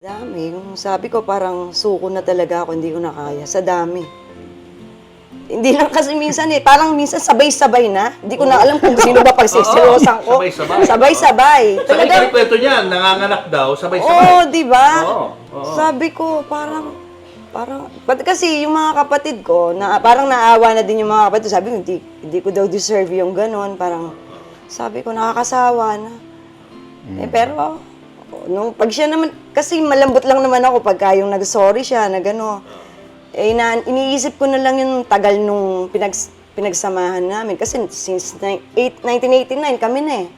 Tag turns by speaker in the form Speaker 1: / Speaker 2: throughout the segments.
Speaker 1: Dami. Yung sabi ko parang suko na talaga ako, hindi ko na kaya. Sa dami. Hindi lang kasi minsan parang minsan sabay-sabay na. Hindi ko na alam kung sino ba pagsisilosan ko.
Speaker 2: Sabay-sabay.
Speaker 1: Sabay-sabay.
Speaker 2: Sa ikwento niyan, nanganganak daw, sabay-sabay.
Speaker 1: Oo, di ba?
Speaker 2: Oo.
Speaker 1: Sabi ko, parang, pati kasi yung mga kapatid ko, parang naawa na din yung mga kapatid. Sabi ko, hindi ko daw deserve yung ganon. Parang, sabi ko, nakakasawa na. Pero, nung pag siya naman, kasi malambot lang naman ako pagka yung nag-sorry siya, na gano'n. Iniisip ko na lang yung tagal nung pinagsamahan namin. Kasi since 1989 kami na eh.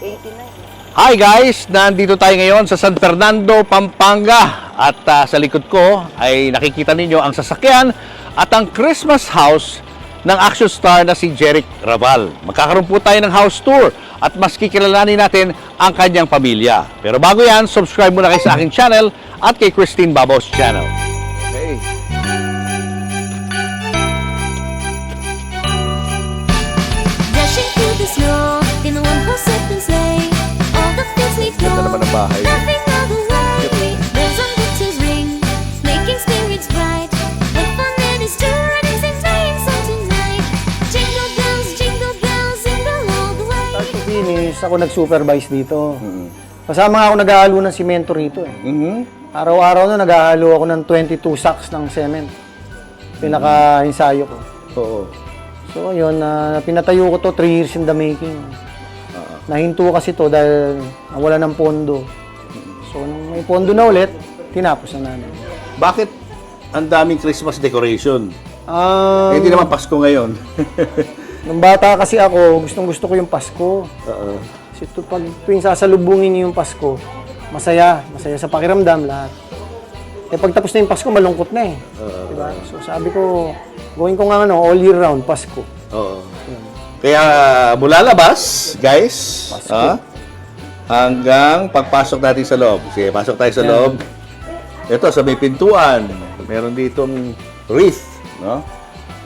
Speaker 1: 89.
Speaker 2: Hi guys! Nandito tayo ngayon sa San Fernando, Pampanga. At sa likod ko ay nakikita ninyo ang sasakyan at ang Christmas house ng action star na si Jeric Raval. Magkakaroon po tayo ng house tour at mas kikilalanin natin ang kanyang pamilya. Pero bago yan, subscribe muna kayo sa aking channel at kay Christine Babos channel. Okay.
Speaker 3: Dashing through the snow in the one-horse open sleigh. All the fields need
Speaker 2: Ganda
Speaker 3: gold,
Speaker 2: naman ang bahay.
Speaker 3: laughing all the way. Bells on winter's ring, making spirits bright. What fun it is to ride and sing sleighing song tonight. Jingle bells, jingle all the way.
Speaker 4: Start to finish, ako nag-supervise dito. Kasama nga ako nag-ahalo ng simento rito eh. Araw-araw na nag-ahalo ako ng 22 sacks ng cement. Pinaka-ensayo ko.
Speaker 2: Oo.
Speaker 4: So yun, pinatayo ko to 3 years in the making. Nahinto kasi to dahil wala ng pondo. So nung may pondo na ulit, tinapos na namin.
Speaker 2: Bakit ang daming Christmas decoration?
Speaker 4: Um,
Speaker 2: Hindi naman Pasko ngayon.
Speaker 4: Nung bata kasi ako, gustong-gusto ko yung Pasko.
Speaker 2: Oo.
Speaker 4: Kasi pag tuwing sasalubungin niyo yung Pasko, masaya sa pakiramdam lahat. Eh pagtapos na yung Pasko, malungkot na eh. Diba? So sabi ko, gawin ko nga all year round, Pasko.
Speaker 2: Oo. Kaya mula labas, guys, hanggang pagpasok natin sa loob. Sige, pasok tayo sa loob. Ito, sa may pintuan, meron ditong wreath, no?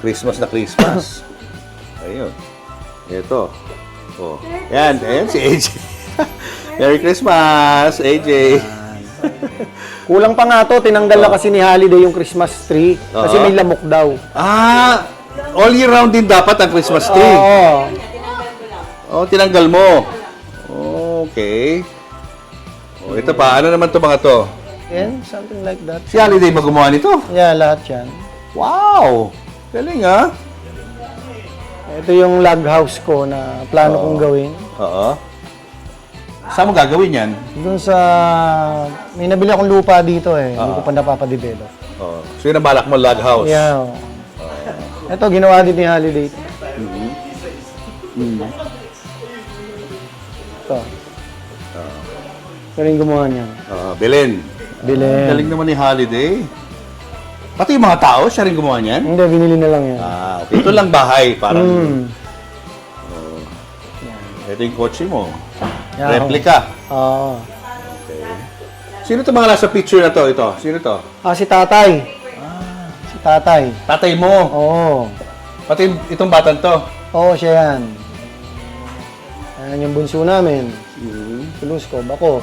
Speaker 2: Christmas na Christmas. Ayun. Ito. Oh. Yan, si AJ. Merry Christmas, AJ.
Speaker 4: Kulang pa nga to, tinanggal na kasi ni Holiday yung Christmas tree. Kasi may lamok daw.
Speaker 2: All year round din dapat ang Christmas tree.
Speaker 4: Oo.
Speaker 2: Oh, tinanggal mo. Okay. Oh, ito pa. Ano naman to mga to?
Speaker 4: Yan, something like that.
Speaker 2: Si Holiday ba gumawa nito?
Speaker 4: Yeah, lahat yan.
Speaker 2: Wow! Galing ah.
Speaker 4: Ito yung log house ko na plano kong gawin.
Speaker 2: Oo. Saan mo gagawin yan?
Speaker 4: Doon sa... May nabili akong lupa dito eh. Hindi ko pa napapadevelop.
Speaker 2: Oo. So yun ang balak mo, log house?
Speaker 4: Yeah. Ito, ginawa din ni Holiday. Ito. Ito rin gumawa niya.
Speaker 2: Belen.
Speaker 4: Bilhin.
Speaker 2: Galing naman ni Holiday. Pati yung mga tao, siya rin gumawa niyan?
Speaker 4: Hindi, binili na lang yan.
Speaker 2: Okay. Ito lang bahay, parang... Ito yung kotse mo.
Speaker 4: Yeah.
Speaker 2: Replica.
Speaker 4: Oo.
Speaker 2: Sino itong mga nasa picture na to? Ito. Sino to?
Speaker 4: Si Tatay. Si Tatay.
Speaker 2: Tatay mo.
Speaker 4: Oo.
Speaker 2: Pati itong batang to.
Speaker 4: Oo, siya yan. Ayan yung bunso namin. Si Luzco, ako.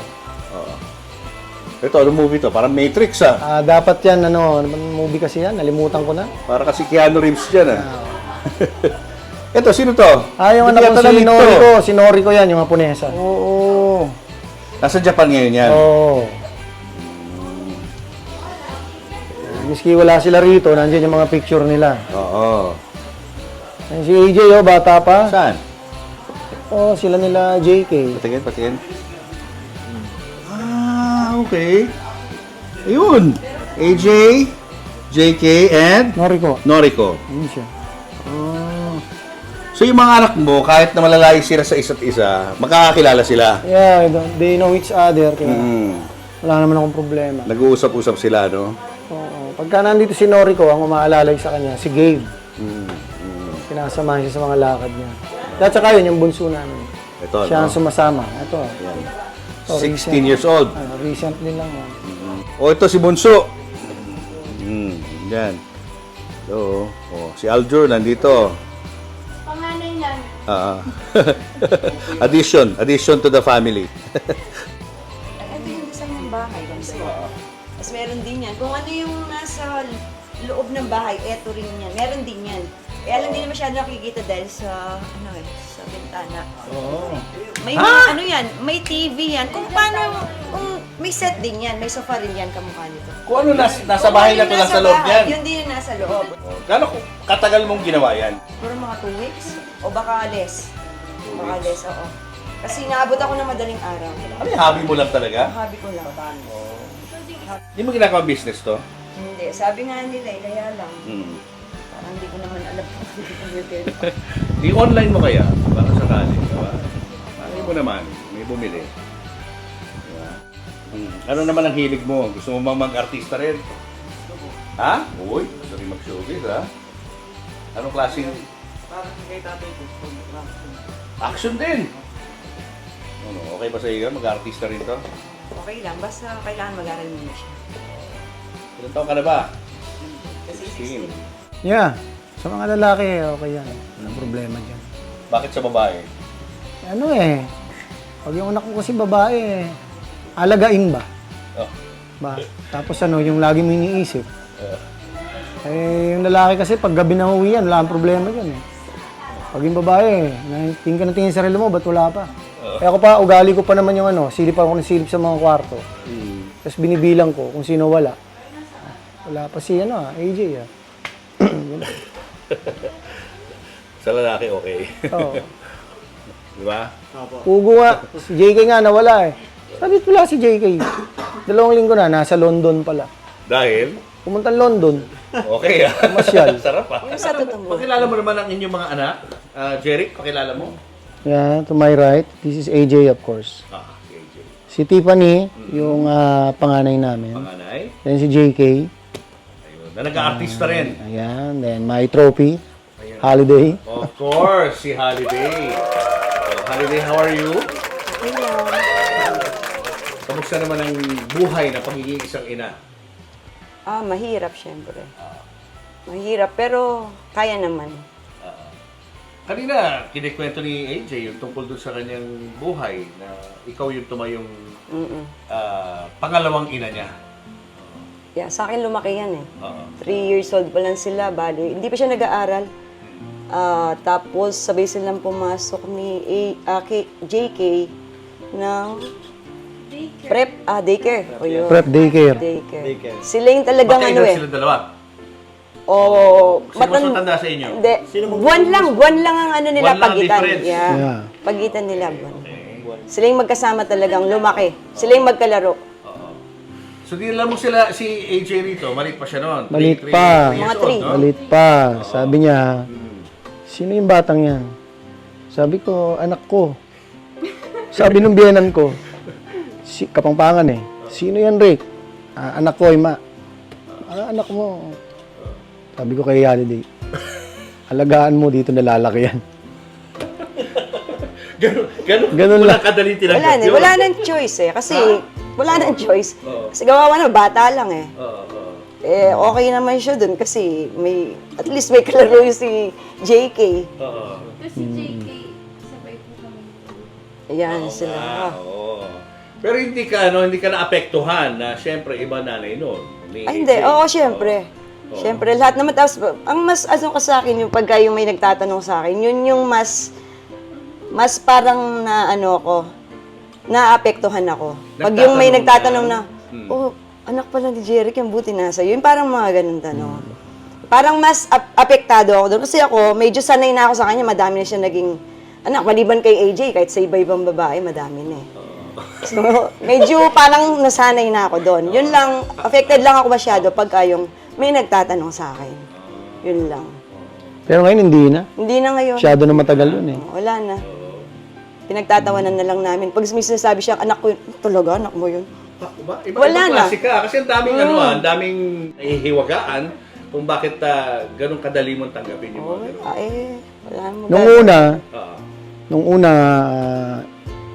Speaker 2: Ito, ano movie to? Parang Matrix ah.
Speaker 4: Dapat yan, ano bang movie kasi yan? Nalimutan ko na.
Speaker 2: Para kasi Keanu Reeves dyan ah. Ito, sino to?
Speaker 4: Yung
Speaker 2: Hindi
Speaker 4: anak ko
Speaker 2: yata
Speaker 4: si
Speaker 2: na-meet
Speaker 4: Noriko.
Speaker 2: to.
Speaker 4: Si Noriko yan, yung Japonesa.
Speaker 2: Oo. Nasa Japan ngayon yan.
Speaker 4: Oo. Miski wala sila rito, nandiyan yung mga picture nila.
Speaker 2: Oo.
Speaker 4: Ayan si AJ, bata pa.
Speaker 2: Saan?
Speaker 4: Sila nila JK.
Speaker 2: Patingin. Okay. Ayun. AJ, JK, and
Speaker 4: Noriko.
Speaker 2: Noriko.
Speaker 4: Ayun siya.
Speaker 2: So yung mga anak mo, kahit na malalayo sila sa isa't isa, makakakilala sila.
Speaker 4: Yeah, they know each other. Kaya
Speaker 2: Mm.
Speaker 4: wala naman akong problema.
Speaker 2: Nag-uusap-usap sila, no?
Speaker 4: Oo. Pagka nandito si Noriko, ang umaalalay sa kanya, si Gabe. Sinasamahan siya sa mga lakad niya. At saka yun, yung bunso namin.
Speaker 2: Ito,
Speaker 4: Siya ang
Speaker 2: no?
Speaker 4: sumasama. Ito.
Speaker 2: Yan.
Speaker 4: Oh,
Speaker 2: 16 years old.
Speaker 4: Recently lang yan.
Speaker 2: O, ito si Bunso. Yan. So, si Aljur nandito.
Speaker 3: Panganay lang.
Speaker 2: Addition to the family.
Speaker 1: Ito yung design ng bahay. mismo. Tapos meron din yan. Kung ano yung nasa loob ng bahay, eto rin yan. Meron din yan. Kaya lang hindi na masyado nakikita dahil sa, sa bintana.
Speaker 2: Oo.
Speaker 1: May mga ano yan, may TV yan. Kung paano, kung may set din yan, may sofa rin yan kamukha nito.
Speaker 2: Kung ano nasa bahay na to,
Speaker 1: Kung ano yung
Speaker 2: nasa loob
Speaker 1: bahay,
Speaker 2: yan.
Speaker 1: Yun din yung nasa loob.
Speaker 2: Gano'ng katagal mong ginawa yan?
Speaker 1: Puro mga 2 weeks. O baka less. Baka less, oo. Kasi naabot ako ng madaling araw.
Speaker 2: Ano yung hobby mo lang talaga?
Speaker 1: Ang hobby ko lang.
Speaker 2: Hindi mo ginagawa business to?
Speaker 1: Hindi. Sabi nga nila, kaya lang.
Speaker 2: Hmm.
Speaker 1: Parang hindi ko naman alam kung hindi ko bibenta.
Speaker 2: Di online mo kaya? Baka sakali. Diba? Ano mo naman? May bumili. Diba? Ano naman ang hilig mo? Gusto mo bang mag-artista rin? Ha? Uy, gusto rin mag-showbiz ha? Anong klaseng? Action din! Ano, okay ba sa iyo? Mag-artista rin to?
Speaker 1: Okay lang. Basta kailangan mag-aral muna siya.
Speaker 2: Ilan taon ka na ba?
Speaker 1: Kasi
Speaker 2: 16.
Speaker 4: Yeah. Sa mga lalaki, okay yan. Walang problema dyan.
Speaker 2: Bakit sa babae?
Speaker 4: Ano eh, pag yung anak ko kasi babae, alagain ba?
Speaker 2: Oh.
Speaker 4: Ba? Tapos ano, yung lagi mo iniisip. Yung lalaki kasi pag gabi na uwi yan, wala ang problema dyan eh. Pag yung babae, tingin ka na tingin sa sarili mo, ba't wala pa? Eh ako pa, ugali ko pa naman yung silip ako ng silip sa mga kwarto. Tapos binibilang ko kung sino wala. Wala pa si AJ ah.
Speaker 2: Sa lalaki, okay.
Speaker 4: Oo.
Speaker 2: Di ba?
Speaker 4: Ugo nga, si JK nga nawala eh. Sabi wala si JK. 2 linggo na, nasa London pala.
Speaker 2: Dahil?
Speaker 4: Pumunta London.
Speaker 2: Okay ah.
Speaker 4: Masyal.
Speaker 2: Sarap ah.
Speaker 1: yung sa totoong buhay.
Speaker 2: Pakilala mo naman ang inyong mga anak. Jeric, pakilala mo.
Speaker 4: Yeah, to my right, this is AJ of course.
Speaker 2: AJ.
Speaker 4: Si Tiffany, yung panganay namin.
Speaker 2: Panganay.
Speaker 4: Then si JK.
Speaker 2: Ayun. Na nag-aartista rin.
Speaker 4: Ayan, then my trophy, Holiday.
Speaker 2: Of course, si Holiday. Holiday, how are you?
Speaker 1: Okay lang.
Speaker 2: Kamusta naman ang buhay na pagiging isang ina?
Speaker 1: Mahirap syempre. Mahirap, pero kaya naman.
Speaker 2: Kanina, kinikwento ni AJ yung tungkol doon sa kanyang buhay na ikaw yung tumayong pangalawang ina niya.
Speaker 1: Yeah, sa akin lumaki yan eh.
Speaker 2: Oo.
Speaker 1: 3 years old pa lang sila, bali. Hindi pa siya nag-aaral. Tapos sabay silang pumasok ni JK ng daycare. O yun.
Speaker 4: Prep daycare.
Speaker 1: Daycare. Sila yung talagang
Speaker 2: Magkaedad sila dalawa? Sino mas matanda sa inyo?
Speaker 1: Hindi. Buwan lang ang ano nila,
Speaker 2: Buwan lang ang
Speaker 1: pagitan.
Speaker 2: difference.
Speaker 4: Yeah.
Speaker 1: Pagitan nila, buwan. Sila yung magkasama talagang lumaki. Sila yung magkalaro.
Speaker 2: Oo. So, dinala mo sila, si AJ rito, maliit pa siya noon.
Speaker 4: Maliit
Speaker 2: Three
Speaker 4: pa.
Speaker 2: years
Speaker 1: Mga
Speaker 2: old,
Speaker 1: three.
Speaker 2: no?
Speaker 4: Malit pa. Sabi niya, sino yung batang yan? Sabi ko, anak ko. Sabi nung biyenan ko, Kapampangan eh. Sino yan, Rick? Anak ko, Ima. Anak mo. Sabi ko kay Holiday, alagaan mo dito nalalaki yan. Ganun
Speaker 2: Wala
Speaker 4: lang.
Speaker 2: kadali tinanggap yun.
Speaker 1: Wala nang choice eh. Kasi, wala nang choice. Kasi gawawa na, bata lang eh. Okay naman siya dun kasi at least may kalaro yung si JK.
Speaker 5: Kasi JK, sabay po kami.
Speaker 1: Ayan sila.
Speaker 2: Oo. Pero hindi ka naapektuhan na syempre iba nanay noon.
Speaker 1: Ay, hindi. Oo, syempre. Syempre, lahat naman. Tapos, ang mas ka sa akin, yung pagka yung may nagtatanong sa akin, yun yung mas parang naapektuhan ako. Pag yung may nagtatanong na, anak pala ni Jeric, yung buti nasa yun. Parang mga ganun tanong. Parang mas apektado ako doon. Kasi ako, medyo sanay na ako sa kanya, madami na siya naging anak. Maliban kay AJ, kahit sa iba-ibang babae, madami na eh. So, medyo parang nasanay na ako doon. Yun lang, affected lang ako masyado pagka yung may nagtatanong sa akin. Yun lang.
Speaker 4: Pero ngayon hindi na.
Speaker 1: Hindi na ngayon.
Speaker 4: Masyado na matagal yun eh.
Speaker 1: Wala na. Pinagtatawanan na lang namin. Pag may sinasabi siya, anak ko yun, talaga, anak mo yun.
Speaker 2: Iba
Speaker 1: Wala na.
Speaker 2: klase ka. Kasi ang daming ang daming nahihiwagaan kung bakit ganun kadali mong tanggapin yung mga ganun.
Speaker 1: Wala mo.
Speaker 4: Nung una,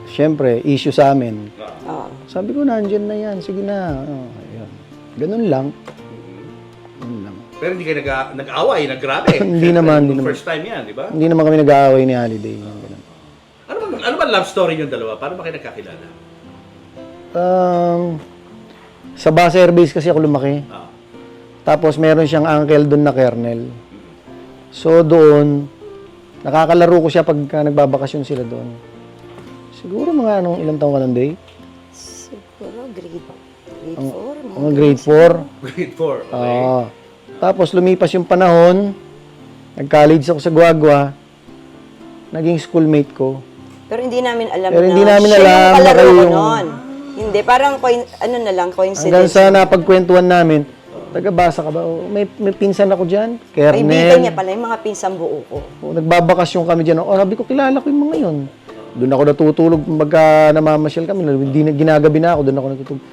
Speaker 4: syempre, issue sa amin.
Speaker 1: Oo.
Speaker 4: Sabi ko, nandyan na yan. Sige na. Ayun. Ganun lang. Ganun lang.
Speaker 2: Pero hindi kayo nag-away, naggrabe.
Speaker 4: Hindi naman, hindi naman.
Speaker 2: First time yan, di ba?
Speaker 4: Hindi naman kami nag-aaway ni Holiday. Ganun.
Speaker 2: Ano ba love story yung dalawa? Paano ba kayo nagkakilala?
Speaker 4: Sa bus service kasi ako lumaki. Tapos meron siyang uncle doon na colonel. So doon, nakakalaro ko siya pagka nagbabakasyon sila doon. Siguro mga ilang taon ka lang, Day?
Speaker 1: Siguro grade 4.
Speaker 4: Mga grade 4.
Speaker 2: Grade 4.
Speaker 4: Tapos lumipas yung panahon, nag-college ako sa Guagua, naging schoolmate ko.
Speaker 1: Pero hindi namin alam
Speaker 4: Pero
Speaker 1: na
Speaker 4: hindi namin
Speaker 1: siya
Speaker 4: alam
Speaker 1: yung
Speaker 4: na
Speaker 1: kalaro
Speaker 4: kayo
Speaker 1: ko
Speaker 4: yung-
Speaker 1: noon. Hindi, parang
Speaker 4: Hanggang
Speaker 1: coincidence.
Speaker 4: sa napagkwentuhan namin, taga-basa ka ba? O, may pinsan ako dyan,
Speaker 1: Kaibigan
Speaker 4: Kernel.
Speaker 1: niya pala, yung mga pinsang buo ko.
Speaker 4: O, nagbabakasyon kami dyan. O, sabi ko, kilala ko yung mga yun. Doon ako natutulog pagka namamasyal kami. Hindi na, ginagabi na ako, doon ako natutulog.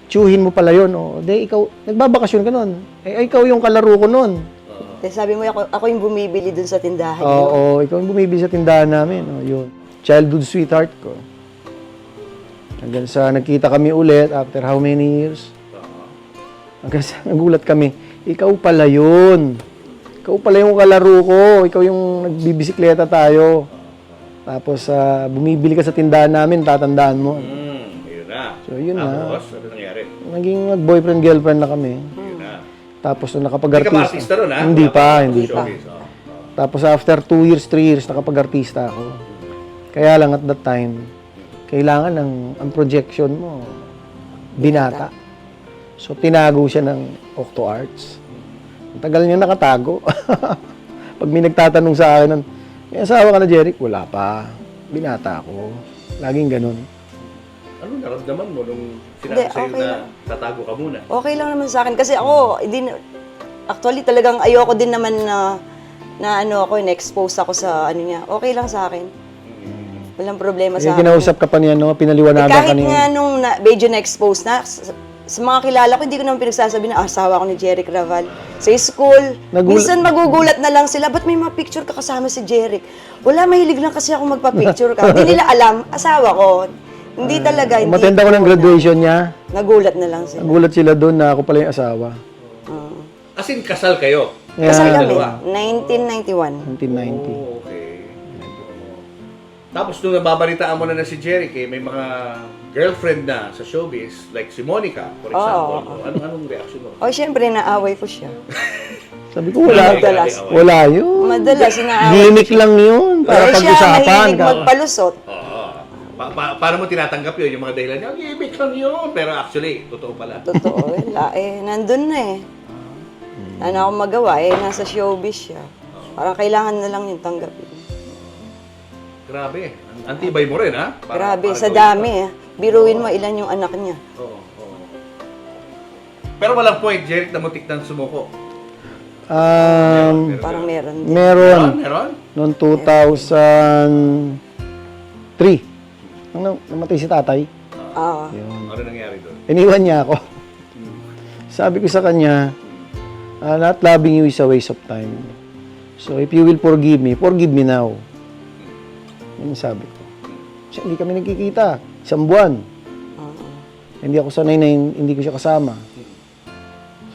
Speaker 4: Tsuhin mo pala yun. O, de, ikaw, nagbabakasyon ka nun. Eh, ikaw yung kalaro ko nun.
Speaker 1: Tapos sabi mo, ako yung bumibili dun sa tindahan niyo.
Speaker 4: Oo, ikaw yung bumibili sa tindahan namin. O, yun. Childhood sweetheart ko. Hanggang sa nagkita kami ulit after how many years? Hanggang sa nagulat kami, ikaw pala yun. Ikaw pala yung kalaro ko. Ikaw yung nagbibisikleta tayo. Tapos bumibili ka sa tindahan namin, tatandaan mo.
Speaker 2: Yun na.
Speaker 4: So, yun na.
Speaker 2: Tapos, ano nangyari?
Speaker 4: Naging boyfriend-girlfriend na kami.
Speaker 2: Yun na.
Speaker 4: Tapos nung
Speaker 2: Hindi ka pa
Speaker 4: nakapag-artista.
Speaker 2: artista ron, ha?
Speaker 4: Hindi
Speaker 2: Wala
Speaker 4: pa,
Speaker 2: sa
Speaker 4: hindi pa.
Speaker 2: showbiz,
Speaker 4: Tapos after 2 years, 3 years, nakapag-artista ako. Kaya lang at that time, kailangan ang projection mo, binata. So, tinago siya ng Octo Arts. Ang tagal niya nakatago. Pag may nagtatanong sa akin, may asawa ka na, Jeric? Wala pa. Binata ako. Laging ganun.
Speaker 2: Ano naramdaman mo nung
Speaker 1: Hindi,
Speaker 2: sinabi sa'yo
Speaker 1: okay
Speaker 2: na
Speaker 1: lang.
Speaker 2: tatago ka muna?
Speaker 1: Okay lang naman sa akin. Kasi ako, actually talagang ayoko din naman na ako, na-expose ako sa ano niya. Okay lang sa akin. Walang problema sa
Speaker 4: Yung
Speaker 1: akin.
Speaker 4: kinausap ka pa niya, no? Pinaliwanagan ka
Speaker 1: Kahit
Speaker 4: niya.
Speaker 1: nga nung medyo na-expose na, sa mga kilala ko, hindi ko naman pinagsasabi na asawa ko ni Jeric Raval. Sa school, minsan magugulat na lang sila, ba't may mga picture ka kasama si Jeric? Wala, mahilig lang kasi ako magpa-picture ka. Hindi nila alam, asawa ko. Hindi talaga, hindi.
Speaker 4: Matenda ko ng graduation niya.
Speaker 1: Nagulat na lang sila.
Speaker 4: Nagulat sila doon na ako pala yung asawa.
Speaker 2: As in, kasal kayo?
Speaker 1: Kasal kami,
Speaker 2: dalawa.
Speaker 1: 1991.
Speaker 4: 1990.
Speaker 2: Oh, okay. Tapos nung nababalitaan mo na si Jeric, may mga girlfriend na sa showbiz, like si Monica, for example. Anong reaction mo?
Speaker 1: O, syempre, naaway ko siya.
Speaker 4: Sabi ko, wala.
Speaker 1: Madalas.
Speaker 4: Wala yun.
Speaker 1: Madalas, inaaway.
Speaker 4: Gimmick lang yun. Para
Speaker 1: Eh, siya
Speaker 4: pag-usapan.
Speaker 1: mahilig magpalusot.
Speaker 2: Oo. Paano mo tinatanggap yun? Yung mga dahilan niya, gimmick lang yun. Pero actually, totoo pala.
Speaker 1: Totoo, wala. Nandun na eh. Ano ako magawa nasa showbiz siya. Parang kailangan na lang yung tanggapin.
Speaker 2: Grabe. Ang tibay mo rin, ha?
Speaker 1: Grabe, sa dami Biruin mo ilan yung anak niya.
Speaker 2: Oo. Pero walang point, Jeric, na mutik ng sumuko.
Speaker 1: Parang meron din.
Speaker 4: Meron.
Speaker 2: Meron?
Speaker 4: Noong 2003. Nung namatay si tatay,
Speaker 1: Ah,
Speaker 2: Ano nangyari doon?
Speaker 4: iniwan niya ako. Sabi ko sa kanya, not loving you is a waste of time. So if you will forgive me now. Yun ang sabi ko. Kasi hindi kami nagkikita. 1 buwan. Hindi ako sanay na hindi ko siya kasama.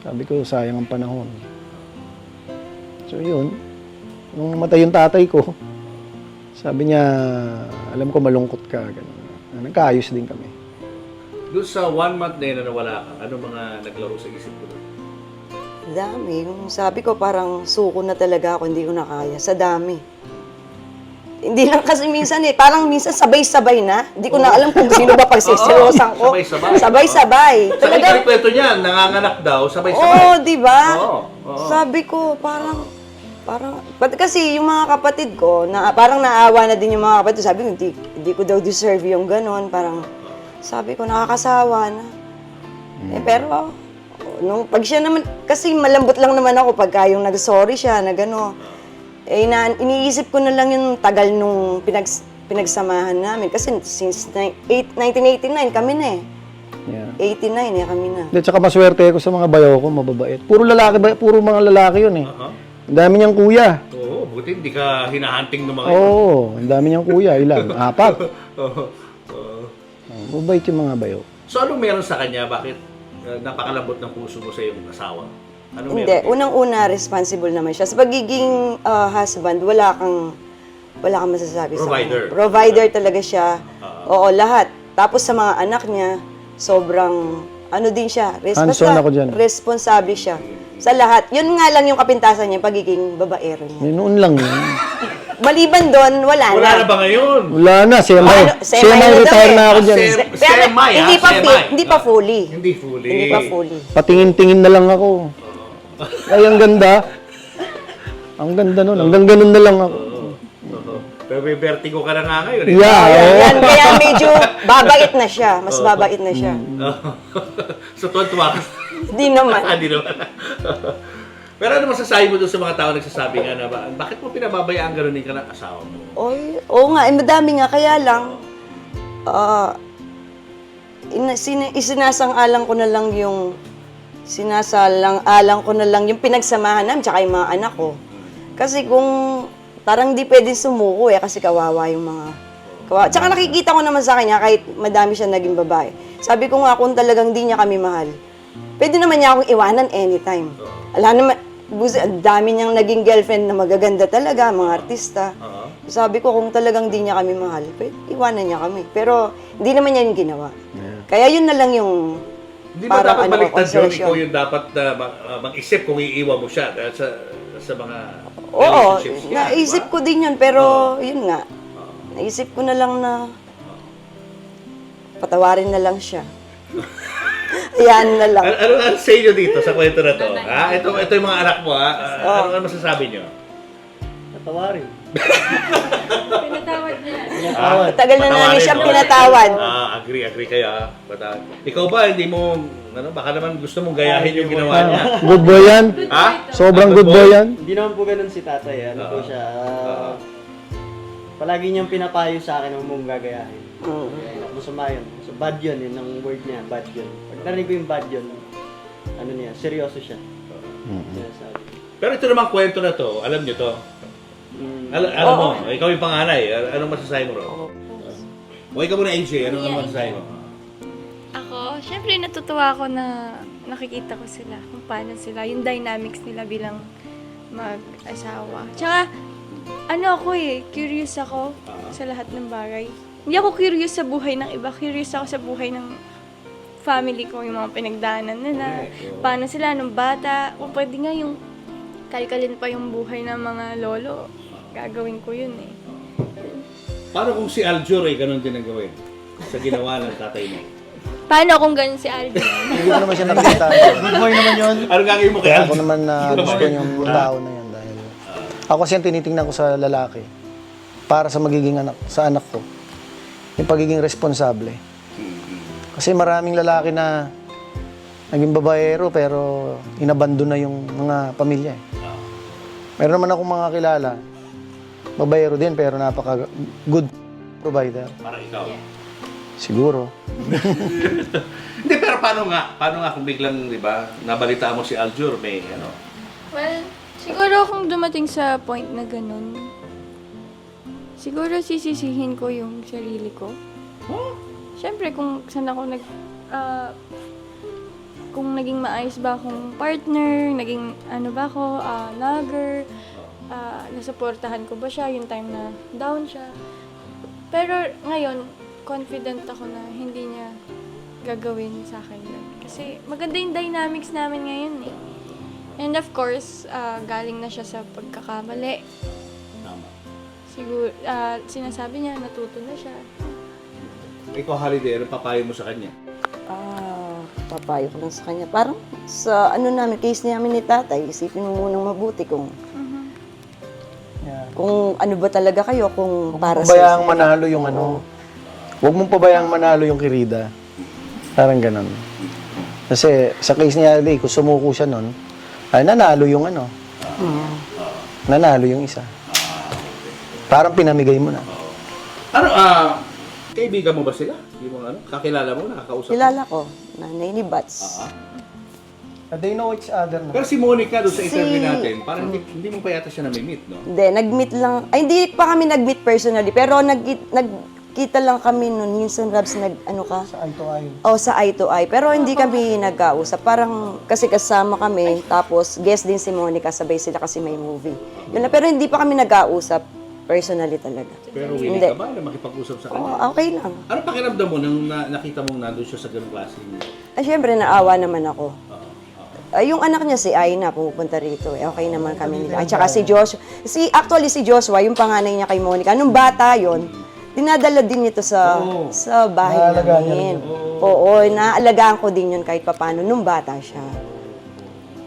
Speaker 4: Sabi ko, sayang ang panahon. So yun, nung namatay yung tatay ko, sabi niya, alam ko malungkot ka. Ganun. Nagkaayos din kami.
Speaker 2: Doon sa 1 month na yun na nawala ka, ano mga naglaro sa isip ko doon?
Speaker 1: dami. Yung sabi ko, parang suko na talaga ako, hindi ko na kaya. Sa dami. Hindi lang kasi minsan parang minsan sabay-sabay na. Hindi ko na alam kung sino ba pagsisilosan ko.
Speaker 2: Sabay-sabay.
Speaker 1: Sabay-sabay.
Speaker 2: Sa may kwento niya, nanganganak daw, sabay-sabay.
Speaker 1: Oo, di ba?
Speaker 2: Oo.
Speaker 1: Sabi ko, parang, pati kasi yung mga kapatid ko, parang naawa na din yung mga kapatid. Sabi ko, hindi ko daw deserve yung ganon. Parang, sabi ko, nakakasawa na. Pero, pag siya naman, kasi malambot lang naman ako pagka yung nag-sorry siya, na gano'n. Iniisip ko na lang yung tagal nung pinagsamahan namin. Kasi since 1989 kami na eh.
Speaker 4: Yeah.
Speaker 1: 89 kami na.
Speaker 4: At saka maswerte ako sa mga bayaw ko, mababait. Puro mga lalaki yun eh. Ang dami niyang kuya.
Speaker 2: Oo, buti hindi ka hinahunting ng mga
Speaker 4: Oo, ang dami niyang kuya. Ilan? 4.
Speaker 2: Oo.
Speaker 4: Mabait yung mga bayaw.
Speaker 2: So anong meron sa kanya? Bakit napakalambot ng puso mo sa iyong asawa? Anong
Speaker 1: Hindi,
Speaker 2: meron?
Speaker 1: unang-una responsible naman siya. Sa pagiging husband, wala kang masasabi
Speaker 2: Provider.
Speaker 1: sa kanya. Provider talaga siya. Oo, lahat. Tapos sa mga anak niya, sobrang ano din siya.
Speaker 4: Hands-on ako dyan.
Speaker 1: Responsable siya. Sa lahat. Yun nga lang yung kapintasan niya, pagiging babaero niya.
Speaker 4: May noon lang yun.
Speaker 1: Maliban doon, wala na.
Speaker 2: Wala na ba ngayon?
Speaker 4: Wala na, semi-retire na ako dyan.
Speaker 1: Pero hindi pa
Speaker 2: semi.
Speaker 1: hindi pa fully.
Speaker 2: Hindi fully.
Speaker 1: Hindi pa fully.
Speaker 4: Patingin-tingin na lang ako. Ay, ang ganda. Ang ganda nun. Hanggang ganun na lang ako.
Speaker 2: Pero may vertigo ka na nga ngayon.
Speaker 4: Yeah, oo.
Speaker 1: Yan, kaya medyo babait na siya. Mas babait na siya.
Speaker 2: So, tuwa ka.
Speaker 1: Hindi naman.
Speaker 2: Hindi naman. Pero ano masasabi mo doon sa mga tao nagsasabi nga na ba, bakit mo pinababayaan ganunin ka ng asawa mo?
Speaker 1: Oy, oo nga, madami nga. Kaya lang, isinasang-alang ko na lang yung sinasalang-alang ko na lang yung pinagsamahan namin tsaka yung mga anak ko. Kasi kung parang di pwedeng sumuko kasi kawawa yung mga Tsaka nakikita ko naman sa kanya kahit madami siya naging babae. Sabi ko nga kung talagang di niya kami mahal, pwede naman niya akong iwanan anytime. Ala naman, ang dami niyang naging girlfriend na magaganda talaga, mga artista. Sabi ko kung talagang di niya kami mahal, pwede iwanan niya kami. Pero hindi naman niya yung ginawa. Kaya yun na lang yung
Speaker 2: Hindi ba dapat baliktad yun?
Speaker 1: consolation.
Speaker 2: Ikaw yung dapat mag-isip kung iiwan mo siya dahil sa mga
Speaker 1: Oo,
Speaker 2: relationships niya,
Speaker 1: naisip
Speaker 2: di ba?
Speaker 1: ko din yun, pero yun nga. Naisip ko na lang na patawarin na lang siya. Ayan na lang.
Speaker 2: Ano sa inyo dito sa kwento na to? Ha? Ito yung mga anak mo, ha? Ano masasabi niyo?
Speaker 4: Patawarin.
Speaker 5: Pinatawad niya.
Speaker 1: Tagal na namin siyang pinatawad.
Speaker 2: Agree kayo, ha? Ikaw ba, hindi mo, baka naman gusto mong gayahin yung ginawa niya?
Speaker 4: Good boy yan.
Speaker 2: Ha?
Speaker 4: Sobrang good boy yan.
Speaker 6: Hindi naman po ganun si tatay. Ano po siya, palagi niyang pinapayo sa akin ng mong gagayahin. Masama yun. So bad yun, yun ang word niya, bad yun. Pag narinig ko yung bad yun, ano niya, seryoso siya. Sinasabi.
Speaker 2: Pero ito namang kwento na to, alam niyo to. Alam mo, ikaw yung panganay, anong masasabi mo ron? O ikaw muna, AJ, anong masasabi mo?
Speaker 5: Ako, syempre natutuwa ako na nakikita ko sila, kung paano sila, yung dynamics nila bilang mag-asawa. Tsaka, curious ako sa lahat ng bagay. Hindi ako curious sa buhay ng iba, curious ako sa buhay ng family ko, yung mga pinagdaanan nila, paano sila nung bata, kung pwede nga yung kalkalin pa yung buhay ng mga lolo, gagawin ko yun eh.
Speaker 2: Paano kung si Aljur ay ganun din ang gawin sa ginawa ng tatay mo?
Speaker 5: Paano kung ganun si Alvin?
Speaker 4: Hindi ko naman siya nakita. Good boy naman yun.
Speaker 2: Ano gagawin mo kay
Speaker 4: Ako
Speaker 2: Aljur?
Speaker 4: naman na gusto yung tao na yan dahil ako kasi yung tinitingnan ko sa lalaki para sa magiging anak, sa anak ko. Yung pagiging responsable. Kasi maraming lalaki na naging babaero pero inabandon na yung mga pamilya eh. Meron naman akong mga kilala, babaero din pero napaka good provider.
Speaker 2: Parang ikaw.
Speaker 4: Siguro.
Speaker 2: Hindi, pero paano nga kung biglang, di ba, nabalitaan mo si Aljur, may
Speaker 5: Well, siguro kung dumating sa point na ganun, siguro sisisihin ko yung sarili ko. Siyempre, kung saan ako kung naging maayos ba akong partner, naging ba ako, logger, nasuportahan ko ba siya yung time na down siya. Pero ngayon, confident ako na hindi niya gagawin sa akin yun. Kasi maganda yung dynamics namin ngayon eh. And of course, galing na siya sa pagkakamali.
Speaker 2: Tama.
Speaker 5: Siguro, sinasabi niya, natuto na siya.
Speaker 2: Ikaw, Holiday, anong papayo mo sa kanya?
Speaker 1: Papayo ko lang sa kanya. Parang sa case namin ni tatay, isipin mo munang mabuti kung kung ano ba talaga kayo, kung para sa
Speaker 4: Pabayang manalo yung Huwag mong pabayang manalo yung kirida. Parang ganun. Kasi sa case ni Ali, kung sumuko siya nun, ay nanalo yung nanalo yung isa. Parang pinamigay mo na.
Speaker 2: Kaibigan mo ba sila? Yung kakilala mo, nakakausap mo?
Speaker 1: kilala ko, nanay ni Bats.
Speaker 4: They know each other na.
Speaker 2: Pero si Monica doon sa interview natin, parang hindi mo pa yata siya nami-meet, no?
Speaker 1: Hindi, nag-meet lang. Ay, hindi pa kami nag-meet personally, pero nagkita lang kami noon. Minsan, Rabs,
Speaker 4: Sa eye to eye.
Speaker 1: sa eye to eye. Pero hindi kami nagkausap. Parang kasi kasama kami, tapos guest din si Monica, sabay sila kasi may movie. Yun na, pero hindi pa kami nagkausap. Personally talaga.
Speaker 2: Pero willing
Speaker 1: Hindi.
Speaker 2: ka ba na makipag-usap sa kanya?
Speaker 1: Oo, okay lang.
Speaker 2: Ano pakiramdam mo nang nakita mong nandun siya sa ganung klaseng...
Speaker 1: Siyempre, naawa naman ako. Yung anak niya si Aina, pumupunta rito. Okay naman kami nila. At saka si Joshua. Actually, si Joshua, yung panganay niya kay Monica, nung bata yon, dinadala din ito sa bahay
Speaker 4: Naalagaan niya
Speaker 1: namin. Oo, naalagaan ko din yun kahit papano nung bata siya.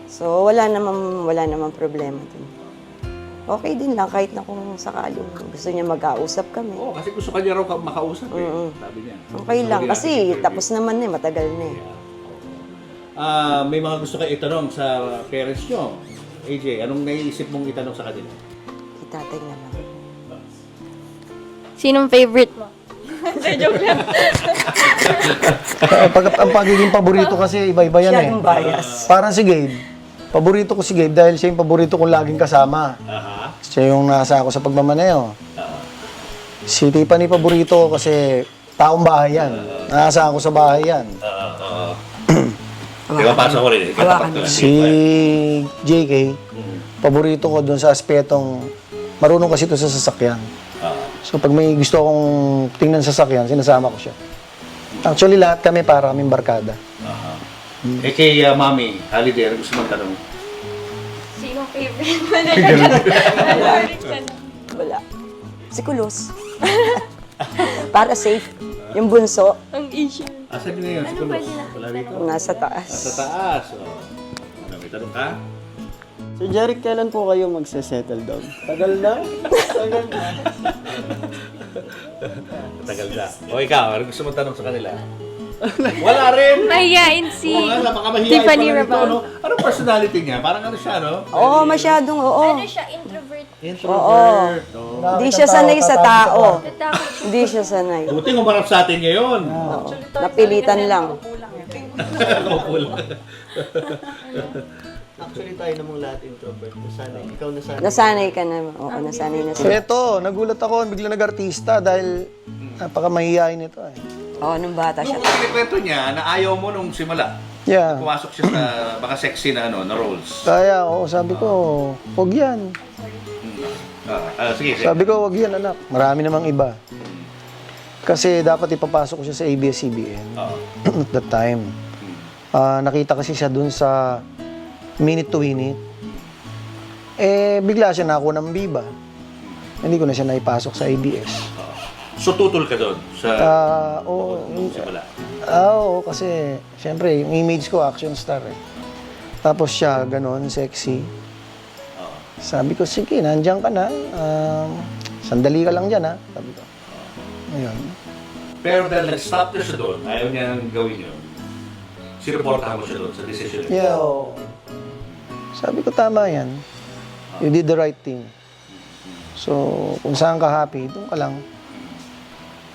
Speaker 1: So, wala namang problema dun. Okay din lang kahit na kung sakaling gusto niya mag-ausap kami.
Speaker 2: Oo, kasi gusto ka niya raw makausap eh. Sabi niya.
Speaker 1: Okay lang
Speaker 2: Sabi
Speaker 1: kasi
Speaker 2: natin,
Speaker 1: tapos naman eh, matagal na eh.
Speaker 2: may mga gusto kayo itanong sa parents nyo. AJ, anong naiisip mong itanong sa kanila?
Speaker 1: Itatay na lang.
Speaker 5: Sinong favorite mo? Joke lang.
Speaker 4: Ang pagiging paborito kasi iba-iba yan
Speaker 1: Siya
Speaker 4: eh.
Speaker 1: yung bias.
Speaker 4: Parang si Gabe. Paborito ko si Gabe dahil siya yung paborito kong laging kasama. Siya yung nasa ako sa pagmamaneho. Si Tiffany paborito ko kasi taong bahay yan. Nasa ako sa bahay yan.
Speaker 2: Di ba, pasok ko rin eh.
Speaker 1: Hawakan mo.
Speaker 4: Si JK, paborito ko dun sa aspetong marunong kasi ito sa sasakyan. So pag may gusto akong tingnan sa sasakyan, sinasama ko siya. Actually, lahat kami para kaming barkada.
Speaker 2: Eh kay Mami, Holiday, ano gusto mong tanong?
Speaker 5: Sinong favorite mo?
Speaker 1: Wala. Si Kulos. Para safe. Yung bunso,
Speaker 5: Ang issue.
Speaker 2: Asan niyo na yun? Siguro. Wala rito?
Speaker 1: nasa taas.
Speaker 2: Nasa taas. Oh. Ano, may tanong ka?
Speaker 6: Sir Jeric, kailan po kayo magse-settle down? Tagal na? Tagal na.
Speaker 2: Matagal na. O ikaw, ano gusto mong tanong sa kanila? Wala rin!
Speaker 5: Mahihain si
Speaker 2: Oo nga, napakamahiyain
Speaker 5: Tiffany
Speaker 2: pala nito,
Speaker 5: Raval.
Speaker 2: no? Anong personality niya? Parang ano siya, no?
Speaker 1: Oo, masyadong oo.
Speaker 5: Ano siya, introvert.
Speaker 2: Introvert. Oh.
Speaker 1: Hindi siya sanay sa tao.
Speaker 5: Tatakot siya.
Speaker 1: Hindi siya sanay.
Speaker 2: Buti humarap sa atin ngayon.
Speaker 1: Napilitan lang.
Speaker 2: Opo lang.
Speaker 6: Actually, tayo namang lahat introvert. Nasanay. Ikaw nasanay.
Speaker 1: Nasanay ka na. Oo, nasanay na
Speaker 4: So
Speaker 1: siya.
Speaker 4: eto, nagulat ako, bigla nag-artista dahil napakamahihain nito eh.
Speaker 1: Oo, nung bata siya.
Speaker 2: Yung kinikwento niya na ayaw mo nung simula.
Speaker 4: Yeah.
Speaker 2: Pumasok siya sa baka sexy na ano, na roles.
Speaker 4: Kaya ako, sabi ko, wag yan.
Speaker 2: Sige, sige.
Speaker 4: Sabi ko, wag yan anak. Marami namang iba. Kasi dapat ipapasok ko siya sa ABS-CBN at that time. Nakita kasi siya dun sa Minute to Win It. Eh, bigla siya nakuha ng Viva. Hindi ko na siya naipasok sa ABS.
Speaker 2: So tutol ka doon sa nung simula.
Speaker 4: Oo, kasi syempre, yung image ko, action star eh. Tapos siya, ganon, sexy. Sabi ko, sige, nandiyan ka na. Sandali ka lang dyan, ha? Sabi ko. Ayun.
Speaker 2: Pero dahil nag-stop na siya doon, ayaw niyang gawin yun. Sinuportahan mo siya doon sa decision niya.
Speaker 4: Yeah, oo. Sabi ko, tama yan. You did the right thing. So, kung saan ka happy, doon ka lang.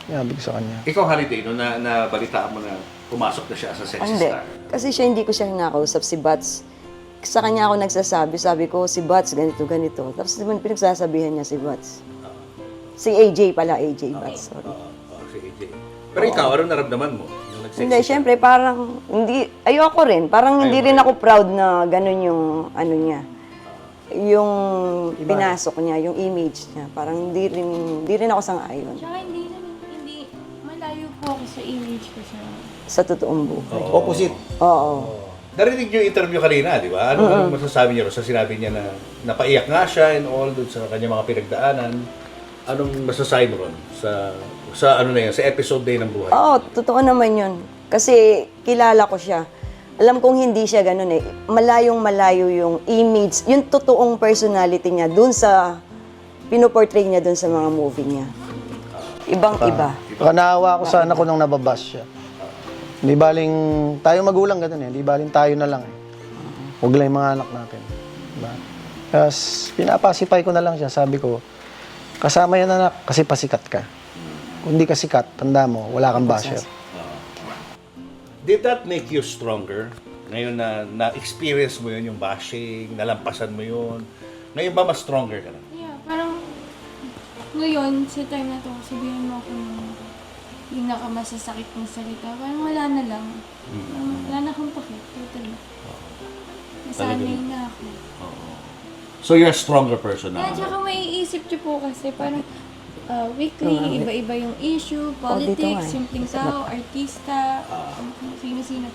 Speaker 4: Sabi ko sa kanya.
Speaker 2: Ikaw, Holiday, no, nabalitaan mo na pumasok na siya as a sexy
Speaker 1: Hindi.
Speaker 2: star.
Speaker 1: Kasi siya hindi ko siya nakausap si Bats. Sa kanya ako nagsasabi. Sabi ko, si Bats, ganito, ganito. Tapos naman pinagsasabihan niya si Bats. Si AJ pala, AJ Bats. Sorry.
Speaker 2: Si AJ. Pero ikaw, anong naramdaman mo? Yung nag-sexy
Speaker 1: Hindi, syempre, parang, ayoko rin. Parang hindi rin ako proud na ganun yung, ano niya. Yung pinasok niya, yung image niya. Parang hindi rin ako sang-ayon
Speaker 5: Tsaka hindi malayo po ako sa image ko
Speaker 1: sa totoong buhay.
Speaker 4: Opposite.
Speaker 1: Oo.
Speaker 2: Narinig niyo yung interview kanina, di ba? Anong masasabi niyo sa sinabi niya na napaiyak nga siya and all dun sa kanyang mga pinagdaanan? Anong masasabi mo ron sa ano na yan, sa episode day ng buhay?
Speaker 1: Oo, totoo naman yun. Kasi kilala ko siya. Alam kong hindi siya ganun eh. Malayong malayo yung image, yung totoong personality niya dun sa pinoportray niya dun sa mga movie niya. Ibang-iba.
Speaker 4: Baka naawa ako sa anak ko nung nababas siya. Hindi baling tayo magulang ganun eh. Hindi baling tayo na lang eh. Huwag lang yung mga anak natin. Diba? Tapos pinapasipay ko na lang siya. Sabi ko, kasama yan anak kasi pasikat ka. Kung hindi ka sikat, tanda mo, wala kang basher.
Speaker 2: Did that make you stronger? Ngayon na na-experience mo yun, yung bashing, nalampasan mo yun. Ngayon ba mas stronger ka na?
Speaker 5: Yeah, parang ngayon, sa time na to, sabihin mo ako ng pinakamasasakit ng salita. Parang wala na lang. Parang wala na akong pakit. Totally. Nasanay na ako.
Speaker 2: So you're a stronger person
Speaker 5: Kaya
Speaker 2: now.
Speaker 5: tsaka maiisip niyo po kasi parang weekly, iba-iba yung issue,
Speaker 1: Oh, dito nga
Speaker 5: politics,
Speaker 1: eh.
Speaker 5: simpleng tao, artista, sino-sino.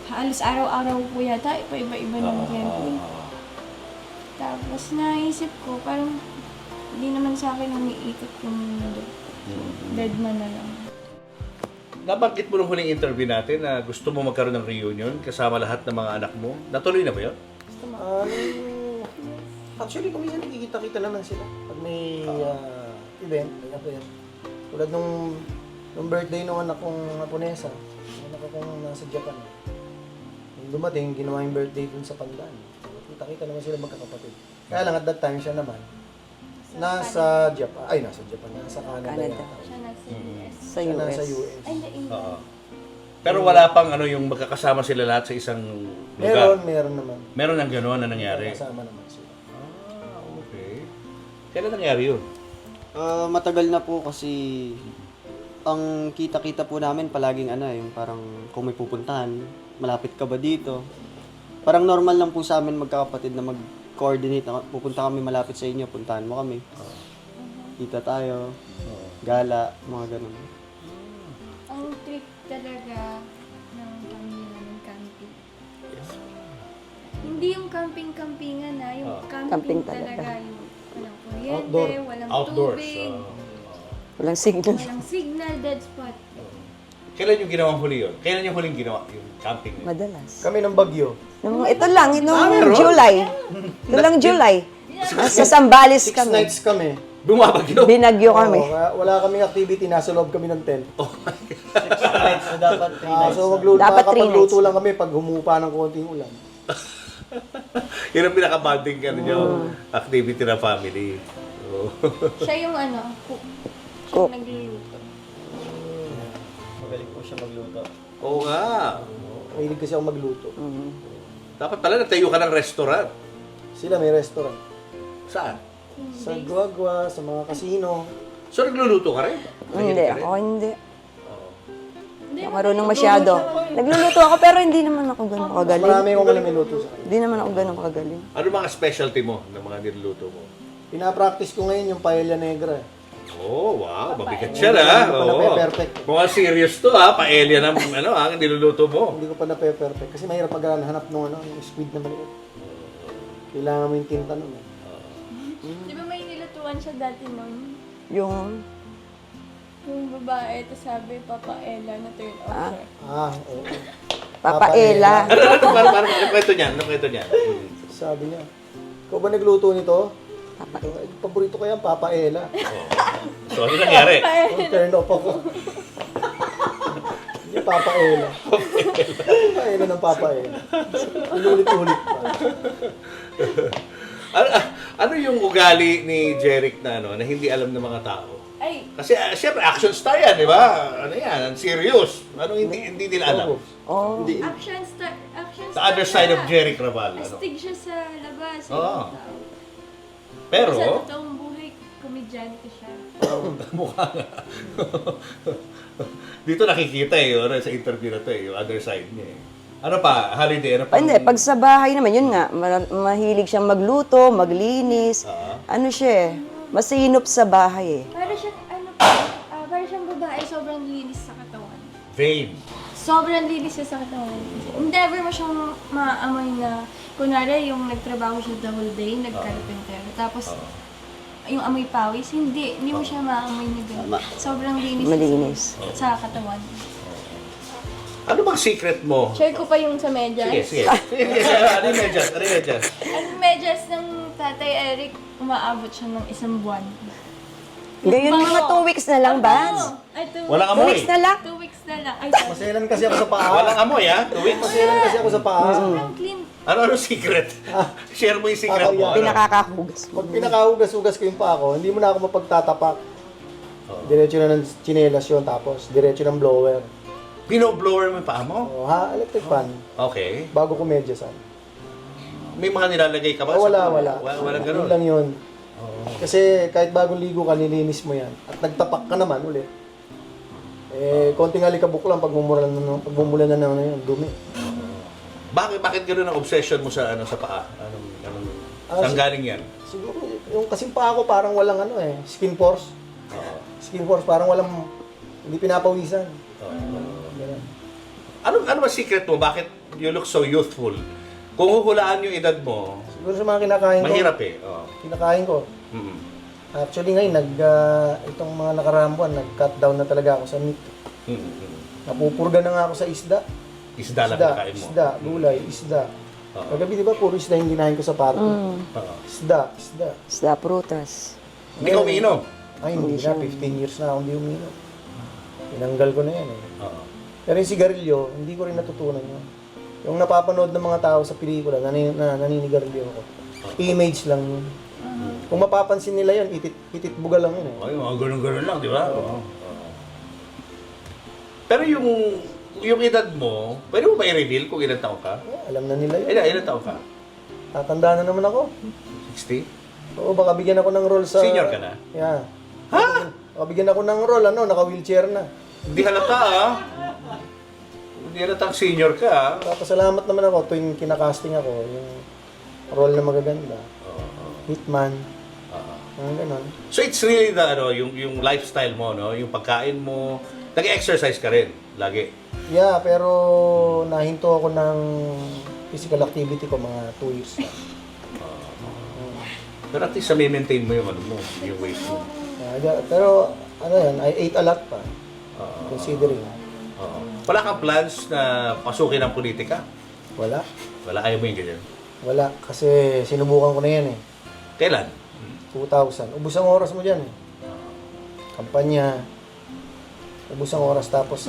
Speaker 5: Halos araw-araw po yata, iba-iba ng template. Tapos naisip ko, parang hindi naman sa akin umiikot yung mundo. Dead man na lang.
Speaker 2: Nabanggit mo nung huling interview natin na gusto mo magkaroon ng reunion kasama lahat ng mga anak mo. Natuloy na ba yun?
Speaker 4: Actually, kung minsan nakikita-kita naman sila. Pag may event, may affair. Tulad nung birthday ng anak kong Japonesa, yung anak kong nasa Japan. Nung dumating, ginawa yung birthday dun sa Pandan. Kita-kita naman sila magkakapatid. Kaya lang, at that time siya naman, nasa Japan, nasa Canada.
Speaker 1: Canada.
Speaker 4: Yata.
Speaker 5: Siya nasa US.
Speaker 1: Sa
Speaker 4: Siya
Speaker 1: US.
Speaker 4: nasa US.
Speaker 5: Ay, hindi.
Speaker 2: Oo. Pero wala pang yung magkakasama sila lahat sa isang lugar.
Speaker 4: Meron naman.
Speaker 2: Meron ng gano'n na nangyari.
Speaker 4: Kasama naman sila.
Speaker 2: Okay. Kailan nangyari yun?
Speaker 6: Matagal na po kasi ang kita-kita po namin palaging yung parang kung may pupuntahan, malapit ka ba dito? Parang normal lang po sa amin magkakapatid na mag-coordinate na pupunta kami malapit sa inyo, puntahan mo kami. Kita tayo, gala, mga ganun.
Speaker 5: Ang trip talaga ng pamilya namin camping. Hindi yung camping-campingan na, yung camping,
Speaker 1: Camping
Speaker 5: talaga.
Speaker 1: talaga.
Speaker 5: Yung walang kuryente,
Speaker 4: Outdoor.
Speaker 5: walang
Speaker 2: Outdoors.
Speaker 5: tubig,
Speaker 1: Walang signal.
Speaker 5: walang signal, dead spot.
Speaker 2: Kailan yung ginawang huli yun? Kailan yung huling ginawa yung camping na yun?
Speaker 1: Madalas.
Speaker 4: Kami ng Bagyo.
Speaker 1: Ito lang,
Speaker 2: meron?
Speaker 1: July. Ito lang July. Sa Zambales
Speaker 4: 6
Speaker 1: kami.
Speaker 4: nights kami.
Speaker 2: Bumabagyo?
Speaker 1: Binagyo kami.
Speaker 4: Oo, wala kaming activity, nasa loob kami ng tent.
Speaker 6: Nights na dapat 3 nights.
Speaker 4: So
Speaker 1: Dapat 3
Speaker 4: makakapagluto
Speaker 1: nights.
Speaker 4: lang kami pag humupa ng konting ulan.
Speaker 2: Yun ang pinaka-bonding ka ninyo. Activity na family. Oh.
Speaker 5: Siya yung cook. Siya
Speaker 1: Cook.
Speaker 5: yung nagluluto.
Speaker 6: Magaling po siya magluto.
Speaker 2: Oo nga.
Speaker 4: Mahilig kasi ako magluto.
Speaker 2: Dapat pala nagtayo ka ng restaurant.
Speaker 4: Sila may restaurant.
Speaker 2: Saan?
Speaker 4: Sa Guagua, sa mga casino.
Speaker 2: So nagluluto ka rin?
Speaker 1: Hindi,
Speaker 2: ka rin?
Speaker 1: ako hindi.
Speaker 5: Hindi,
Speaker 1: Ako marunong masyado. Nagluluto ako pero hindi naman ako ganun kagaling.
Speaker 4: Marami akong alam may luto sa kanila.
Speaker 1: Hindi naman ako ganun kagaling.
Speaker 2: Ano mga specialty mo ng mga niluluto mo?
Speaker 4: Pinapractice ko ngayon yung paella negra.
Speaker 2: Oh, wow. Mabigat siya na.
Speaker 4: Hindi ko pa
Speaker 2: Oo.
Speaker 4: nape-perfect.
Speaker 2: Mukhang serious to paella ng niluluto mo.
Speaker 4: Hindi ko pa nape-perfect. Kasi mahirap maghanap ng yung squid na maliit. Kailangan mo yung tinta nun.
Speaker 5: Di ba may nilutuan siya dati nun?
Speaker 1: Yung,
Speaker 5: Yung babae, tapos sabi, Papa Ella na turn off siya.
Speaker 4: Oo.
Speaker 1: papaela.
Speaker 2: Parang ano kwento niyan? Ano kwento niyan?
Speaker 4: Sabi niya, ikaw ba nagluto nito? Paborito ko yan, papaela.
Speaker 2: So, ano nangyari?
Speaker 4: Turn off ako. Hindi papaela. Papaela ng papaela. Ulit-ulit pa.
Speaker 2: Ano yung ugali ni Jeric na na hindi alam ng mga tao?
Speaker 5: Ay,
Speaker 2: Kasi siyempre action star yan, di ba? Ano yan? Ang serious. Ano hindi nila alam?
Speaker 1: Oh,
Speaker 5: action star
Speaker 2: The other side of
Speaker 5: siya.
Speaker 2: Jeric Raval. Ano?
Speaker 5: Astig siya sa labas.
Speaker 2: Oo.
Speaker 5: Sa
Speaker 2: Pero,
Speaker 5: totoong buhay, komedyante siya.
Speaker 2: mukha nga. Dito nakikita sa interview na to yung other side niya Ano pa? Holiday? Ano pa?
Speaker 1: hindi, pag sa bahay naman, yun nga, mahilig siyang magluto, maglinis. Ano siya masinop sa bahay
Speaker 5: Para siyang, para siyang babae, sobrang linis sa katawan.
Speaker 2: Vain.
Speaker 5: Sobrang linis siya sa katawan. Never mo siyang maamoy na, kunwari, yung nagtrabaho siya the whole day, nagkarpentero. Tapos, yung amoy pawis, hindi mo siya maamoy na gano'n. Sobrang linis.
Speaker 1: Malinis.
Speaker 5: Sa katawan.
Speaker 2: Ano bang secret mo?
Speaker 5: Share ko pa yung sa medyas.
Speaker 2: Sige. Ano yung medyas?
Speaker 5: Ang medyas ng Tatay Eric, umaabot siya ng 1 buwan.
Speaker 1: Ngayon, mga 2 weeks na lang, Bads.
Speaker 5: Ay, 2
Speaker 2: Walang
Speaker 1: 2
Speaker 2: amoy.
Speaker 1: weeks na lang.
Speaker 5: 2 weeks na lang. Ay,
Speaker 4: Maselan kasi ako sa paa.
Speaker 2: Walang amoy, 2 weeks.
Speaker 4: Maselan kasi ako sa paa.
Speaker 5: sobrang clean.
Speaker 2: Ano secret? Share mo yung secret mo. Ano?
Speaker 1: Pinakakahugas mo.
Speaker 4: Pag pinakahugas-hugas ko yung paa ko, hindi mo na ako mapagtatapak. Diretso na ng tsinelas yun, tapos diretso ng blower.
Speaker 2: Pino-blower mo yung paa mo?
Speaker 4: Electric fan.
Speaker 2: Okay.
Speaker 4: Bago ko medyasan.
Speaker 2: May mga nilalagay ka ba?
Speaker 4: Wala.
Speaker 2: Walang
Speaker 4: Yun
Speaker 2: ganun.
Speaker 4: lang yun. Kasi kahit bagong ligo ka, nilinis mo yan. At nagtapak ka naman ulit. Konting alikabok lang pagmumulan na ng dumi.
Speaker 2: Bakit ganun ang obsession mo sa sa paa? Anong Saan galing yan?
Speaker 4: Siguro, yung kasimpa ako parang walang ano eh, skin pores. Skin pores, parang walang, hindi pinapawisan. Ganun.
Speaker 2: Ano ba secret mo? Bakit you look so youthful? Kung huhulaan yung edad mo,
Speaker 4: Siguro sa mga kinakain ko.
Speaker 2: mahirap eh. Oo.
Speaker 4: Kinakain ko.
Speaker 2: Mm.
Speaker 4: Actually ngayon, itong mga nakaraang buwan, nag-cut down na talaga ako sa meat. Napupurga na nga ako sa isda.
Speaker 2: Isda lang kinakain mo.
Speaker 4: Isda, gulay, isda. Kagabi di ba, puro isda yung ginahin ko sa party.
Speaker 2: Oo.
Speaker 4: Isda.
Speaker 1: Isda, prutas.
Speaker 2: Hindi ka umiinom.
Speaker 4: Ay, hindi na. 15 years na ako hindi uminom. Tinanggal ko na yan eh.
Speaker 2: Oo.
Speaker 4: Pero yung sigarilyo, hindi ko rin natutunan yun. Yung napapanood ng mga tao sa pelikula, naninigarilyo ako. Image lang yun. Kung mapapansin nila yun, ititbuga lang yun eh.
Speaker 2: Ay, mga ganun-ganun lang, di ba? Oo. Pero yung edad mo, pwede mo ba i-reveal kung ilang taon ka?
Speaker 4: Alam na nila yun.
Speaker 2: Ilan taon ka?
Speaker 4: Tatanda na naman ako.
Speaker 2: 60?
Speaker 4: Oo, baka bigyan ako ng role sa...
Speaker 2: Senior ka na?
Speaker 4: Yeah.
Speaker 2: Ha?
Speaker 4: Baka bigyan ako ng role, naka-wheelchair na.
Speaker 2: Hindi halata ah. Hindi halatang senior ka ah.
Speaker 4: Papasalamat naman ako tuwing kinakasting ako, yung role na magaganda. Hitman. Ganon.
Speaker 2: So it's really the yung lifestyle mo, no? Yung pagkain mo, nag-exercise ka rin lagi.
Speaker 4: Yeah, pero nahinto ako ng physical activity ko mga 2 years na.
Speaker 2: Pero at least maintain mo yung yung weight mo.
Speaker 4: Pero yan, I ate a lot pa. Considering.
Speaker 2: Wala kang plans na pasukin ang politika?
Speaker 4: Wala.
Speaker 2: Wala, ayaw mo yung ganyan.
Speaker 4: Wala. Kasi sinubukan ko na yan eh.
Speaker 2: Kailan?
Speaker 4: 2,000. Ubus ang oras mo dyan eh. Kampanya. Ubus ang oras tapos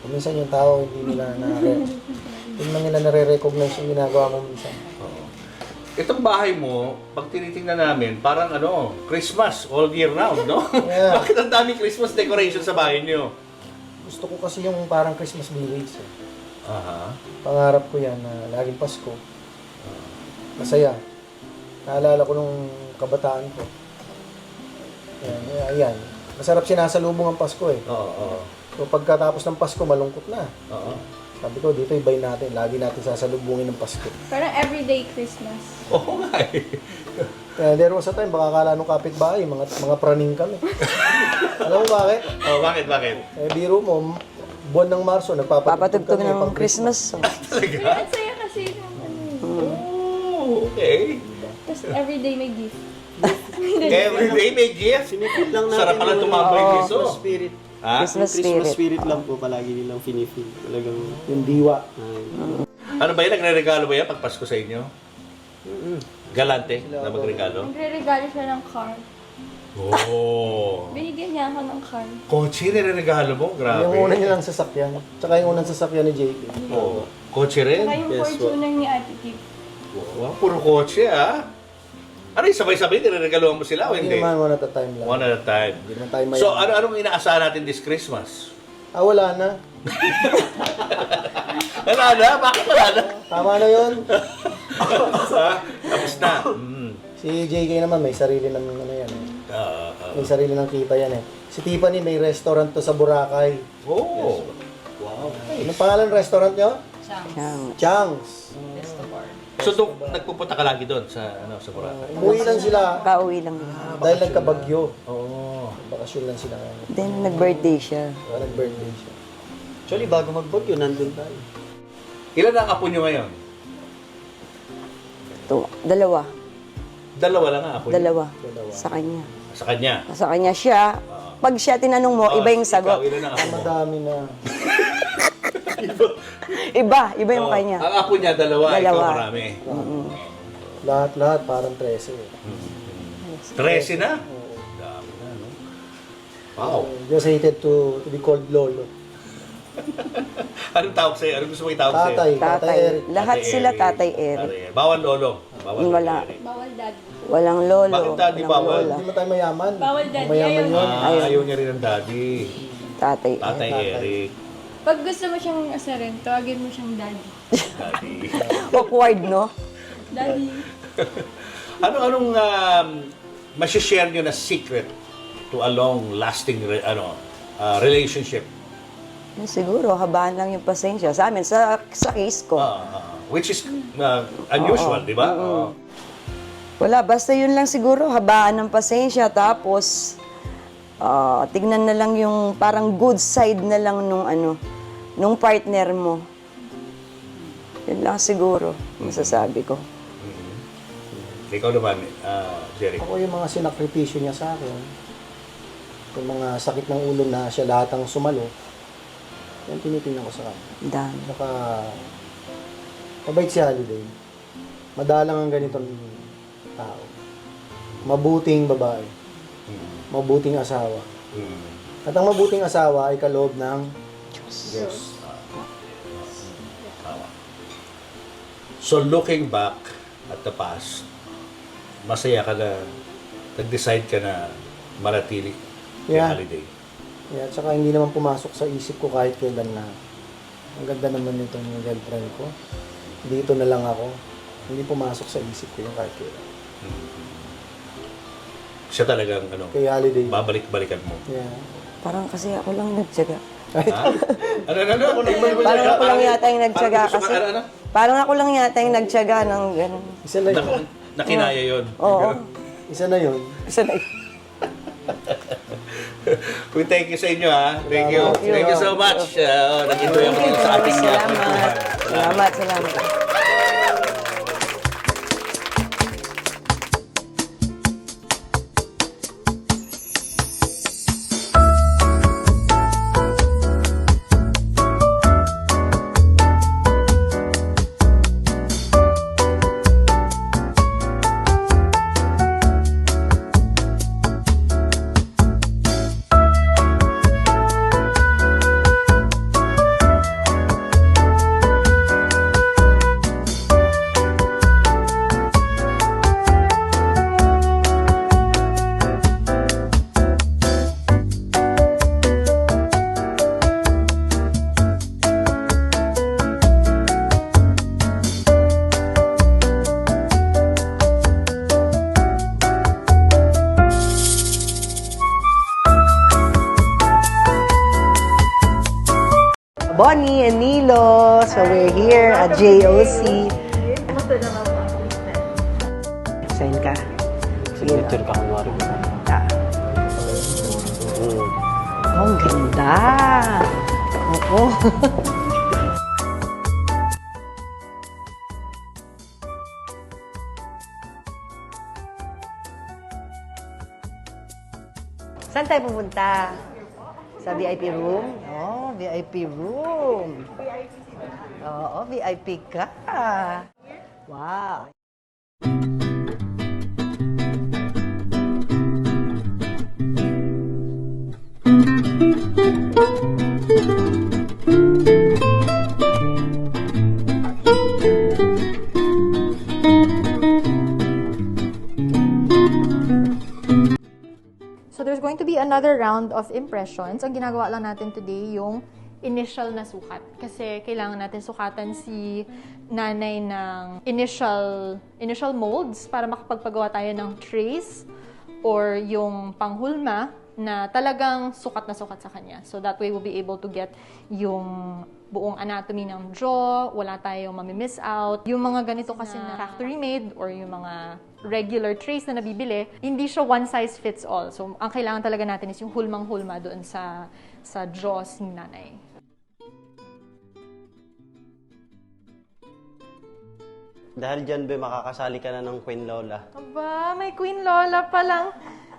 Speaker 4: minsan yung tao hindi man nila nare-recognize yung ginagawa mo minsan.
Speaker 2: Itong bahay mo, pag tinitingnan namin, parang Christmas all year round, no?
Speaker 4: Yeah.
Speaker 2: Bakit ang daming Christmas decoration sa bahay niyo?
Speaker 4: Gusto ko kasi yung parang Christmas village eh.
Speaker 2: Aha.
Speaker 4: Pangarap ko yan na laging Pasko. Masaya. Naalala ko nung kabataan ko. Ayan. Masarap sinasalubong ang Pasko eh.
Speaker 2: Oo.
Speaker 4: So pagkatapos ng Pasko, malungkot na.
Speaker 2: Oo.
Speaker 4: Sabi ko, dito ibay natin. Lagi natin sasalubungin ng Pasko.
Speaker 5: Parang everyday Christmas.
Speaker 2: Oo nga eh.
Speaker 4: Kaya there was a time, baka akala nung kapitbahay, mga praning kami. Alam mo bakit?
Speaker 2: Oh, bakit?
Speaker 4: Biro mo, buwan ng Marso,
Speaker 1: Papatugtog
Speaker 4: kami
Speaker 1: ng
Speaker 4: pang
Speaker 1: Christmas song.
Speaker 2: Talaga?
Speaker 5: Ang saya kasi ng
Speaker 2: Oh, okay.
Speaker 5: Tapos everyday may gift.
Speaker 2: Every day may gift.
Speaker 6: Sinipil lang natin.
Speaker 2: Sarap pala
Speaker 6: yung
Speaker 2: tumambay
Speaker 6: ano,
Speaker 2: piso.
Speaker 6: Christmas spirit.
Speaker 2: Ha?
Speaker 1: Christmas
Speaker 6: Christmas
Speaker 1: spirit.
Speaker 6: spirit lang po palagi nilang finifil. Talagang
Speaker 4: yung diwa.
Speaker 2: Ano ba yan? Nagre-regalo ba yan pag Pasko sa inyo? Galante na magregalo?
Speaker 5: Nagre-regalo siya ng car.
Speaker 2: Oh.
Speaker 5: Binigyan niya ako ng car.
Speaker 2: Kotse nire-regalo mo? Grabe.
Speaker 4: Yung una nilang sasakyan. Tsaka yung unang sasakyan ni JP.
Speaker 2: Oo. Kotse rin?
Speaker 5: Saka yung
Speaker 6: Yes,
Speaker 5: Fortuner ni Ate Tip.
Speaker 2: Wow, puro kotse ah. Ano yung sabay-sabay? Nire-regaloan mo sila o
Speaker 4: Hindi
Speaker 2: hindi?
Speaker 4: naman one at a time lang.
Speaker 2: One at a time.
Speaker 4: Hindi naman tayo mayaman.
Speaker 2: So, anong inaasahan natin this Christmas?
Speaker 4: Wala na.
Speaker 2: Wala na? Bakit wala na?
Speaker 4: Tama na yun.
Speaker 2: Tapos na.
Speaker 4: Si JK naman may sarili ng yan eh. May sarili ng kita yan eh. Si Tiffany may restaurant to sa Boracay.
Speaker 2: Oh.
Speaker 4: Anong pangalan ng restaurant nyo?
Speaker 1: Yan.
Speaker 4: Chang's.
Speaker 2: So, nagpupunta ka lagi doon sa Boracay?
Speaker 4: Umuwi lang sila
Speaker 1: Pauwi lang.
Speaker 4: dahil nagkabagyo.
Speaker 2: Oo.
Speaker 4: Bakasyon lang sila.
Speaker 1: Then, nag-birthday siya.
Speaker 4: Nag-birthday siya.
Speaker 6: Actually, bago magbagyo, nandun tayo.
Speaker 2: Ilan ang apo nyo ngayon?
Speaker 1: Dalawa.
Speaker 2: Dalawa lang ang apo nyo?
Speaker 1: Dalawa. Sa kanya.
Speaker 2: Sa kanya?
Speaker 1: Sa kanya siya. Pag siya tinanong mo, iba yung sagot.
Speaker 2: Ikaw, ilan ang apo mo?
Speaker 4: Madami na.
Speaker 1: Iba yung kanya.
Speaker 2: Ang apo niya, dalawa. Ikaw
Speaker 1: Dalawa.
Speaker 2: marami.
Speaker 4: Lahat parang 13 eh.
Speaker 2: 13 na? Dami na, no? Wow.
Speaker 4: Just hated to be called Lolo.
Speaker 2: Anong tawag sa'yo? Anong gusto mo itawag sa'yo?
Speaker 4: Tatay
Speaker 1: Tatay.
Speaker 4: Eric.
Speaker 1: Lahat
Speaker 2: Tatay
Speaker 1: sila
Speaker 2: Eric.
Speaker 1: Tatay Eric.
Speaker 2: Bawal lolo. Bawal
Speaker 1: Wala.
Speaker 2: Eric.
Speaker 5: Bawal daddy.
Speaker 1: Walang lolo.
Speaker 2: Bakit daddy
Speaker 1: walang
Speaker 2: bawal?
Speaker 1: lola.
Speaker 4: Hindi mo tayo mayaman.
Speaker 5: Bawal daddy.
Speaker 4: Mayaman
Speaker 5: Ayaw.
Speaker 4: yun.
Speaker 2: Ayaw niya rin ng daddy.
Speaker 1: Tatay.
Speaker 2: Tatay Eric.
Speaker 5: Pag gusto mo siyang asarin, tawagin mo siyang daddy.
Speaker 2: Daddy.
Speaker 1: Awkward, no?
Speaker 5: Daddy.
Speaker 2: Anong masishare nyo na secret to a long-lasting relationship?
Speaker 1: Siguro, habaan lang yung pasensya. Sa amin, sa case ko.
Speaker 2: Which is unusual, di ba?
Speaker 1: Wala, basta yun lang siguro, habaan ng pasensya, tapos tignan na lang yung parang good side na lang nung partner mo. Yun lang siguro, masasabi ko.
Speaker 2: Ikaw naman, Jeric.
Speaker 4: Ako yung mga sinakripisyo niya sa akin, yung mga sakit ng ulo na siya lahat ang sumalo, yan tinitingnan ko sa kanya.
Speaker 1: Dami.
Speaker 4: Saka, mabait si Holiday. Madalang ang ganitong tao. Mabuting babae. Mabuting asawa. At ang mabuting asawa ay kaloob ng Diyos.
Speaker 2: So looking back at the past, masaya ka na nag-decide ka na manatili kay
Speaker 4: Yeah.
Speaker 2: Holiday.
Speaker 4: At saka hindi naman pumasok sa isip ko kahit kailan na ang ganda naman nitong girlfriend ko. Dito na lang ako. Hindi pumasok sa isip ko yung kahit kailan.
Speaker 2: Siya talagang
Speaker 4: Kay Holiday.
Speaker 2: babalik-balikan mo.
Speaker 4: Yeah.
Speaker 1: Parang kasi ako lang nagtyaga.
Speaker 2: Ha? Ano?
Speaker 1: Parang ako lang yata yung nagtyaga
Speaker 2: Parang gusto
Speaker 1: kasi.
Speaker 2: ano?
Speaker 1: Parang ako lang yata yung nagtyaga ng gano'n.
Speaker 4: Isa na yun.
Speaker 2: Nakinaya yun.
Speaker 1: Oo.
Speaker 4: Isa na yun.
Speaker 1: Isa na
Speaker 2: We thank you sa inyo, ha? Thank you. Thank you so much. Nag-enjoy ako dito sa ating
Speaker 1: Salamat. Salamat, salamat.
Speaker 7: Bonnie and Nilo. So we're here at JOC. Sign ka.
Speaker 6: Signature ka kunwari.
Speaker 7: Ah. Oh, ang ganda. Oo. Saan tayo pupunta? Sa VIP room? Oh, VIP room. Oo, VIP ka. Wow.
Speaker 8: So there's going to be another round of impressions. Ang ginagawa lang natin today yung initial na sukat. Kasi kailangan natin sukatan si nanay ng initial molds para makapagpagawa tayo ng trace or yung panghulma na talagang sukat na sukat sa kanya. So that way we'll be able to get yung buong anatomy ng jaw, wala tayong mamimiss out. Yung mga ganito kasi na factory made or yung mga regular trace na nabibili, hindi siya one size fits all. So ang kailangan talaga natin is yung hulmang-hulma doon sa jaws ni nanay.
Speaker 6: Dahil dyan, Be, makakasali ka na ng Queen Lola.
Speaker 8: Aba, may Queen Lola palang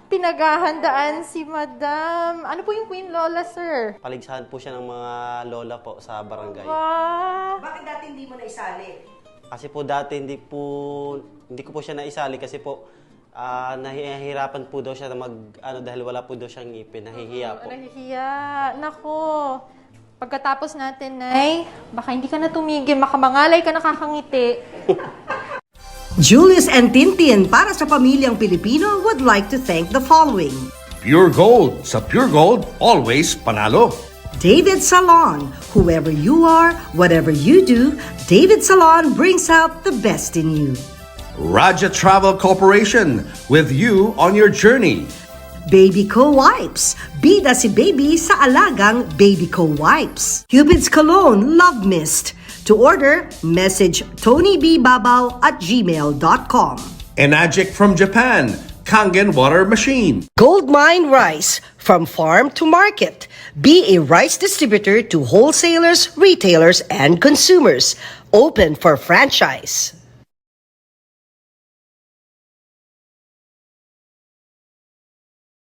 Speaker 8: pinaghahandaan si Madam. Ano po yung Queen Lola, sir?
Speaker 6: Paligsahan po siya ng mga lola po sa barangay.
Speaker 8: Aba,
Speaker 7: Bakit dati hindi mo na isali?
Speaker 6: Kasi po dati hindi ko po siya naisali kasi po nahihirapan po daw siya na dahil wala po daw siyang ngipin, nahihiya po.
Speaker 8: nahihiya. Nako. Pagkatapos natin, Nay, baka hindi ka na tumigil, makamangalay ka nakakangiti.
Speaker 7: Julius and Tintin para sa pamilyang Pilipino would like to thank the following.
Speaker 9: Pure Gold. Sa Pure Gold, always panalo.
Speaker 7: David Salon. Whoever you are, whatever you do, David Salon brings out the best in you.
Speaker 9: Raja Travel Corporation. With you on your journey.
Speaker 7: Baby Co Wipes. Bida si baby sa alagang Baby Co Wipes. Cupid's Cologne Love Mist. To order, message TonyBBabaw@gmail.com.
Speaker 9: Enagic from Japan, Kangen water machine.
Speaker 7: Goldmine Rice, from farm to market. Be a rice distributor to wholesalers, retailers, and consumers. Open for franchise.